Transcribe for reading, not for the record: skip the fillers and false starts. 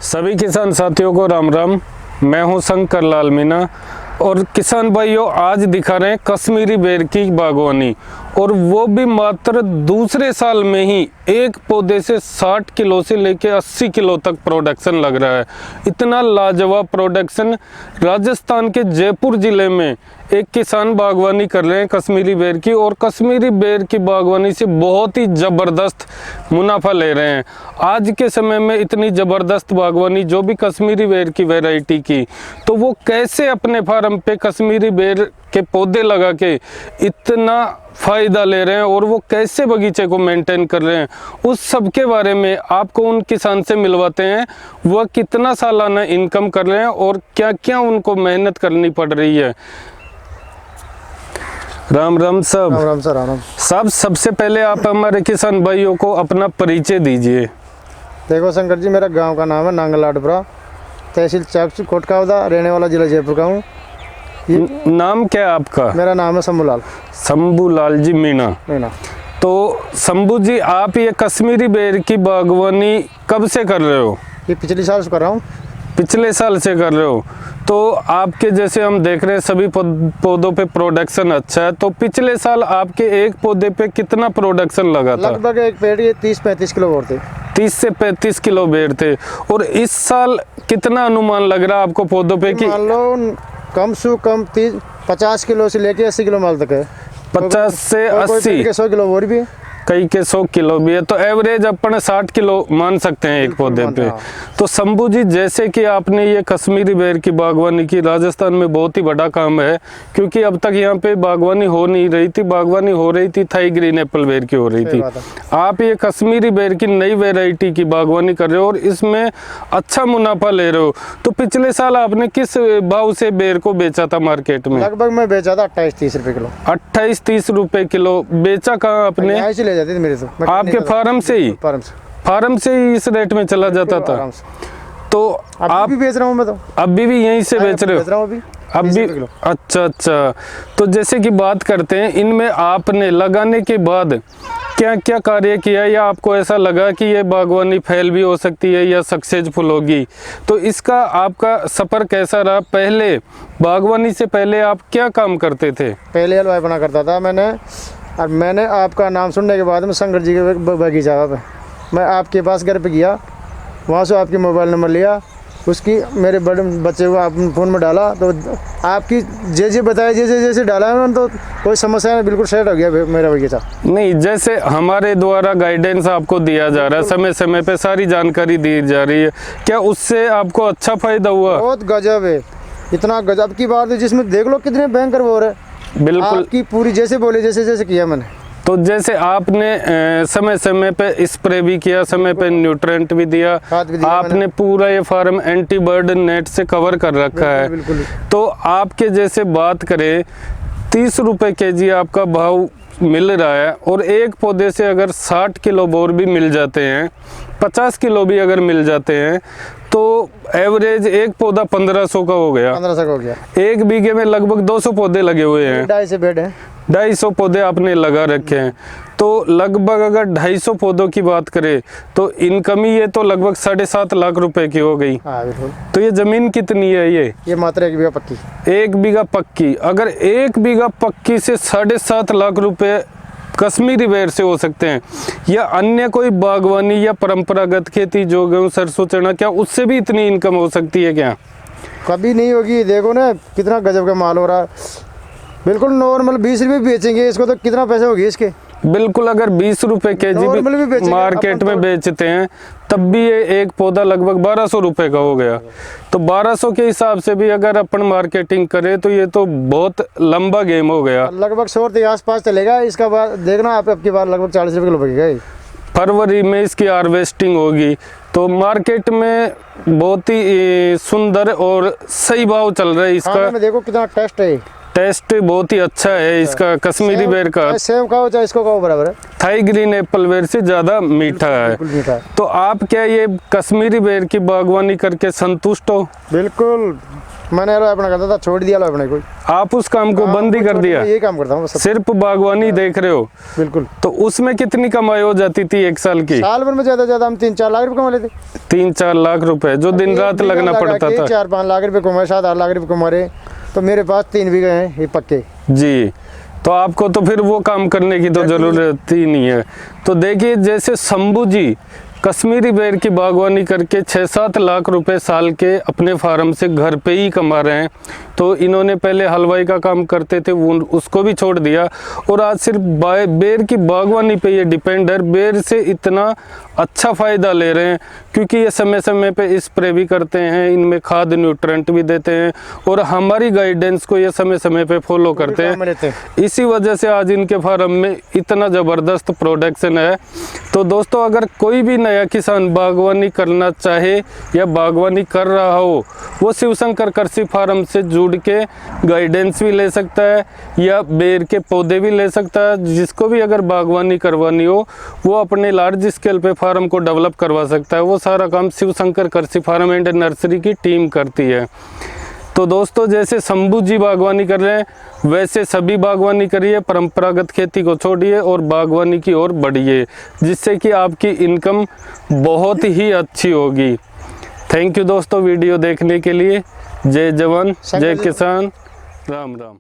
सभी किसान साथियों को राम राम। मैं हूं शंकर लाल मीना और किसान भाइयों आज दिखा रहे हैं कश्मीरी बेर की बागवानी, और वो भी मात्र दूसरे साल में ही एक पौधे से 60 किलो से लेके 80 किलो तक प्रोडक्शन लग रहा है। इतना लाजवाब प्रोडक्शन राजस्थान के जयपुर जिले में एक किसान बागवानी कर रहे हैं कश्मीरी बेर की, और कश्मीरी बेर की बागवानी से बहुत ही ज़बरदस्त मुनाफा ले रहे हैं। आज के समय में इतनी ज़बरदस्त बागवानी जो भी कश्मीरी बेर की वैरायटी की, तो वो कैसे अपने फार्म पे कश्मीरी बेर के पौधे लगा के इतना फ़ायदा ले रहे हैं और वो कैसे बगीचे को मेंटेन कर रहे हैं, उस सब के बारे में आपको उन किसान से मिलवाते हैं। वह कितना सालाना इनकम कर रहे हैं और क्या क्या उनको मेहनत करनी पड़ रही है। राम राम सब। राम राम सर। राम साहब, सबसे पहले आप हमारे किसान भाइयों को अपना परिचय दीजिए। देखो शंकर जी, मेरा गांव का नाम है नांगलाडपुरा, तहसील चापसी कोटकावदा, रहने वाला जिला जयपुर का हूँ। नाम क्या है आपका? मेरा नाम है शंभूलाल। शंभूलाल जी मीना। तो शंभू जी, आप ये कश्मीरी बेर की बागवानी कब से कर रहे हो? ये पिछले साल से कर रहा हूँ। पिछले साल से कर रहे हो। तो आपके जैसे हम देख रहे हैं सभी पौधों पे प्रोडक्शन अच्छा है, तो पिछले साल आपके एक पौधे पे कितना प्रोडक्शन लगा था? लगभग एक पेड़ ये 30-35 किलो बोर थे। 30 से 35 किलो बेर थे। और इस साल कितना अनुमान लग रहा है आपको पौधों पे? कि मान लो कम से कम 50 किलो से लेके 80 किलो माल तक है। 50 से 80, 100 किलो बोर भी है, कई के 100 किलो भी है, तो एवरेज अपन 60 किलो मान सकते हैं एक पौधे पे। तो शंभू जी, जैसे कि आपने ये कश्मीरी बेर की बागवानी की, राजस्थान में बहुत ही बड़ा काम है, क्योंकि अब तक यहाँ पे बागवानी हो नहीं रही थी। बागवानी हो रही थी थाई ग्रीन एप्पल बेर की हो रही थी। आप ये कश्मीरी बेर की नई वेराइटी की बागवानी कर रहे हो और इसमें अच्छा मुनाफा ले रहे हो। तो पिछले साल आपने किस भाव से बेर को बेचा था मार्केट में? लगभग मैं बेचा था 28-30 रुपए किलो। 28-30 रुपए किलो बेचा। कहाँ आपने? जाती थी मेरे से। आपके फार्म से ही? फार्म से ही इस रेट में चला जाता था। तो आप भी बेच रहा हूँ मैं, तो अभी भी यहीं से बेच रहे हो? अब भी। अच्छा। तो जैसे कि बात करते हैं, इनमें आपने लगाने के बाद क्या क्या कार्य किया, या आपको ऐसा लगा कि ये बागवानी फेल भी हो सकती है या सक्सेसफुल होगी, तो इसका आपका सफ़र कैसा रहा? पहले बागवानी से पहले आप क्या काम करते थे? पहले हलवाई बना करता था मैंने, और मैंने आपका नाम सुनने के बाद में शंकर जी के बगीचा पे मैं आपके पास घर पे गया, वहाँ से आपके मोबाइल नंबर लिया, उसकी मेरे बड़े बच्चे को आप फ़ोन में डाला, तो आपकी जैसे बताया जैसे डाला है तो कोई समस्या नहीं, बिल्कुल सेट हो गया मेरा बगीचा। नहीं, जैसे हमारे द्वारा गाइडेंस आपको दिया जा रहा है, समय समय पे सारी जानकारी दी जा रही है, क्या उससे आपको अच्छा फ़ायदा हुआ? बहुत गजब है, इतना गजब की बात है, जिसमें देख लो कितने भयंकर वो है। बिल्कुल आपकी पूरी जैसे बोले जैसे किया मैंने। तो जैसे आपने समय समय पे स्प्रे भी किया, समय पे न्यूट्रेंट भी दिया, आपने पूरा ये फार्म एंटी बर्ड नेट से कवर कर रखा है। बिल्कुल। तो आपके जैसे बात करें, 30 रुपये केजी आपका भाव मिल रहा है, और एक पौधे से अगर 60 किलो बोर भी मिल जाते हैं, 50 किलो भी अगर मिल जाते हैं, तो एवरेज एक पौधा 1500 का हो गया। 1500 का हो गया। एक बीघे में लगभग 200 पौधे लगे हुए हैं। 250 बेड है। 250 पौधे आपने लगा रखे हैं, तो लगभग अगर 250 पौधों की बात करें तो इनकम ही ये तो लगभग 7.5 लाख रुपए की हो गई। हाँ बिल्कुल। तो ये जमीन कितनी है? ये मात्र 1 बीघा पक्की। 1 बीघा पक्की। अगर 1 बीघा पक्की से 7.5 लाख रुपए कश्मीरी बेर से हो सकते हैं, या अन्य कोई बागवानी या परंपरागत खेती जो गेहूँ सरसों चना, क्या उससे भी इतनी इनकम हो सकती है? क्या कभी नहीं होगी। देखो ना कितना गजब का माल हो रहा है, बिल्कुल नॉर्मल 20 रुपये बेचेंगे इसको तो कितना पैसे होगी इसके? बिल्कुल। अगर 20 रुपए केजी भी मार्केट में बेचते हैं, तब भी ये एक पौधा लगभग 1200 रुपए का हो गया। तो 1200 के हिसाब से भी अगर अपन मार्केटिंग करें तो ये तो बहुत लंबा गेम हो गया। लगभग 100 के आसपास चलेगा। इसका बाद देखना आप, अब की बार लगभग 40 रुपये किलो बिकेगा। फरवरी में इसकी हार्वेस्टिंग होगी, तो मार्केट में बहुत ही सुंदर और सही भाव चल रहा है इसका। देखो कितना टेस्ट बहुत ही अच्छा है इसका कश्मीरी बेर का। सेब खाओ चाहे इसको खाओ बराबर है। थाई ग्रीन एप्पल बेर से ज़्यादा मीठा है। तो आप क्या ये कश्मीरी बेर की बागवानी करके संतुष्ट हो? बिल्कुल, मैंने यार अपना करता था, छोड़ दिया लो अपने कोई। आप उस काम को बंद ही कर दिया? ये काम करता हूँ बस। सिर्फ बागवानी देख रहे हो? बिल्कुल। तो उसमें कितनी कमाई हो जाती थी एक साल की? साल भर में ज्यादा ज्यादा हम 3-4 लाख रुपए कमा लेते। 3-4 लाख रुपए जो दिन रात लगना पड़ता था। 4-5 लाख रुपए कमाए, 7-8 लाख रुपए कमा रहे। तो मेरे पास 3 बीघे हैं ये पक्के जी। तो आपको तो फिर वो काम करने की तो जरूरत ही नहीं है। तो देखिए जैसे शंभू जी कश्मीरी बेर की बागवानी करके 6-7 लाख रुपए साल के अपने फार्म से घर पे ही कमा रहे हैं। तो इन्होंने पहले हलवाई का काम करते थे, वो उसको भी छोड़ दिया और आज सिर्फ बेर की बागवानी पे ये डिपेंड है। बेर से इतना अच्छा फ़ायदा ले रहे हैं क्योंकि ये समय समय पे स्प्रे भी करते हैं, इनमें खाद न्यूट्रेंट भी देते हैं और हमारी गाइडेंस को ये समय समय पे फॉलो करते हैं। इसी वजह से आज इनके फार्म में इतना ज़बरदस्त प्रोडक्शन है। तो दोस्तों अगर कोई भी नया किसान बागवानी करना चाहे या बागवानी कर रहा हो, वो शिवशंकर कृषि फार्म से जुड़ के गाइडेंस भी ले सकता है या बेर के पौधे भी ले सकता है। जिसको भी अगर बागवानी करवानी हो वो अपने लार्ज स्केल पे फार्म को डेवलप करवा सकता है। वो सारा काम शिवशंकर कृषि फार्म एंड नर्सरी की टीम करती है। तो दोस्तों जैसे शंभू जी बागवानी कर रहे हैं वैसे सभी बागवानी करिए, परंपरागत खेती को छोड़िए और बागवानी की ओर बढ़िए, जिससे कि आपकी इनकम बहुत ही अच्छी होगी। थैंक यू दोस्तों वीडियो देखने के लिए। जय जवान जय किसान, राम राम।